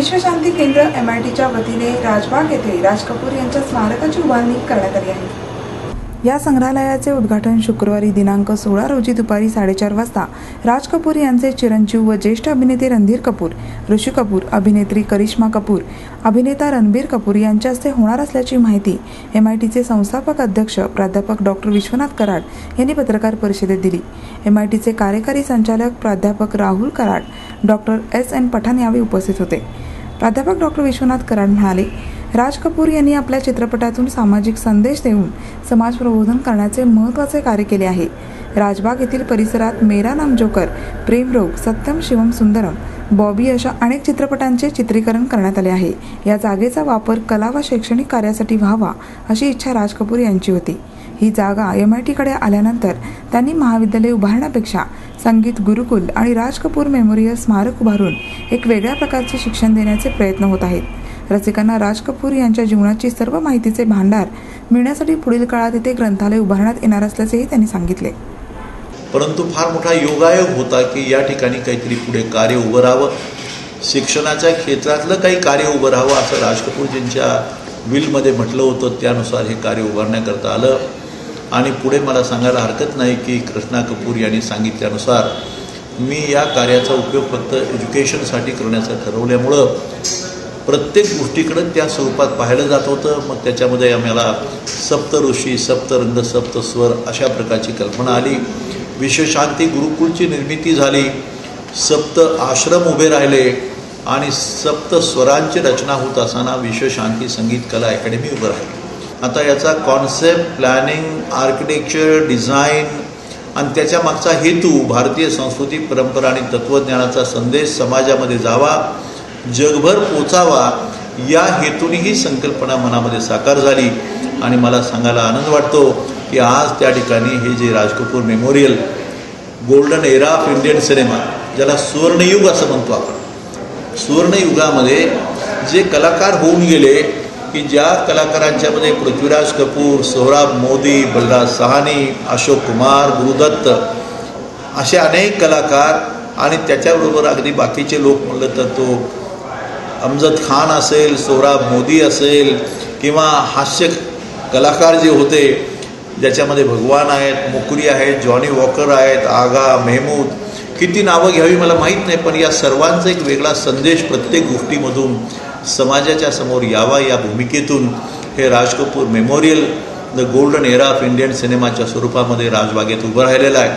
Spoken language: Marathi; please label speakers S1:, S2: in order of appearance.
S1: विश्वशांती केंद्र MITच्या वतीने राजबाग येथे राज कपूर यांच्या स्मारकाची उभारणी करण्यात आली आहे। या संग्रहालयाचे उद्घाटन शुक्रवारी दिनांक 16 रोजी दुपारी 4:30 वाजता राज कपूर यांचे चिरंजीव व ज्येष्ठ अभिनेते रणधीर कपूर, ऋषी कपूर, अभिनेत्री करिश्मा कपूर, अभिनेता रणबीर कपूर यांच्या हस्ते होणार असल्याची माहिती MITचे संस्थापक अध्यक्ष प्राध्यापक डॉ. विश्वनाथ कराड यांनी पत्रकार परिषदेत दिली। MITचे कार्यकारी संचालक प्राध्यापक राहुल कराड, डॉ. S.N. पठाण यावेळी उपस्थित होते। प्राध्यापक डॉ. विश्वनाथ कराड म्हणाले, राज कपूर यांनी आपल्या चित्रपटातून सामाजिक संदेश देऊन समाज प्रबोधन करण्याचे महत्त्वाचे कार्य केले आहे। राजबाग येथील परिसरात मेरा नाम जोकर, प्रेमरोग, सत्यम शिवम सुंदरम, बॉबी अशा अनेक चित्रपटांचे चित्रीकरण करण्यात आले आहे। या जागेचा वापर कला व शैक्षणिक कार्यासाठी व्हावा अशी इच्छा राज कपूर यांची होती। ही जागा MITकडे आल्यानंतर त्यांनी महाविद्यालय उभारण्यापेक्षा संगीत गुरुकुल आणि राज कपूर मेमोरियल स्मारक उभारून एक वेगळ्या प्रकारचे शिक्षण देण्याचे प्रयत्न होत आहेत। रसिकांना राज कपूर यांच्या जीवनाची सर्व माहितीचे भांडार मिळण्यासाठी पुढील काळात येथे ग्रंथालय उभारण्यात येणार असल्याचेही त्यांनी सांगितले।
S2: परंतु फार मोठा योगायोग होता की या ठिकाणी काहीतरी पुढे कार्य उभं राहावं, शिक्षणाच्या क्षेत्रातलं काही कार्य उभं राहावं असं राज कपूरजींच्या विलमध्ये म्हटलं होतं। त्यानुसार हे कार्य उभारण्याकरता आलं आणि पुढे मला सांगायला हरकत नाही की कृष्णा कपूर यांनी सांगितल्यानुसार मी या कार्याचा उपयोग फक्त एज्युकेशनसाठी करण्याचं ठरवल्यामुळं प्रत्येक गोष्टीकडं त्या स्वरूपात पाहिलं जात होतं। मग त्याच्यामध्ये आम्हाला सप्तऋषी, सप्तरंग, सप्तस्वर अशा प्रकारची कल्पना आली। विश्वशांती गुरुकुलची निर्मिती झाली, सप्त आश्रम उभे राहिले आणि सप्त स्वरांची रचना होत असताना विश्वशांती संगीत कला अकॅडमी उभं राहिली। आता याचा कॉन्सेप्ट, प्लॅनिंग, आर्किटेक्चर, डिझाईन आणि त्याच्या मागचा हेतू भारतीय संस्कृती, परंपरा आणि तत्त्वज्ञानाचा संदेश समाजामध्ये जावा, जगभर पोचावा या हेतूने ही संकल्पना मनामध्ये साकार झाली। आणि मला सांगायला आनंद वाटतो की आज त्या ठिकाणी हे जे Raj Kapoor memorial, golden era of Indian cinema, ज्याला सुवर्णयुग असं म्हणतो आपण, सुवर्णयुगामध्ये जे कलाकार होऊन गेले की ज्या कलाकारांच्यामध्ये पृथ्वीराज कपूर, सोहराब मोदी, बलराज सहानी, अशोक कुमार, गुरुदत्त असे अनेक कलाकार आणि त्याच्याबरोबर अगदी बाकीचे लोक म्हणलं तर तो अमजद खान असेल, सोहराब मोदी असेल किंवा हास्य कलाकार जे होते ज्याच्यामध्ये भगवान आहेत, मुकरी आहेत, जॉनी वॉकर आहेत, आगा, मेहमूद, किती नावं घ्यावी मला माहीत नाही, पण या सर्वांचा एक वेगळा संदेश प्रत्येक गोष्टीमधून समाजाच्या समोर यावा या भूमिकेतून हे Raj Kapoor memorial the golden era of Indian सिनेमाच्या स्वरूपामध्ये राजबागेत उभं राहिलेलं आहे।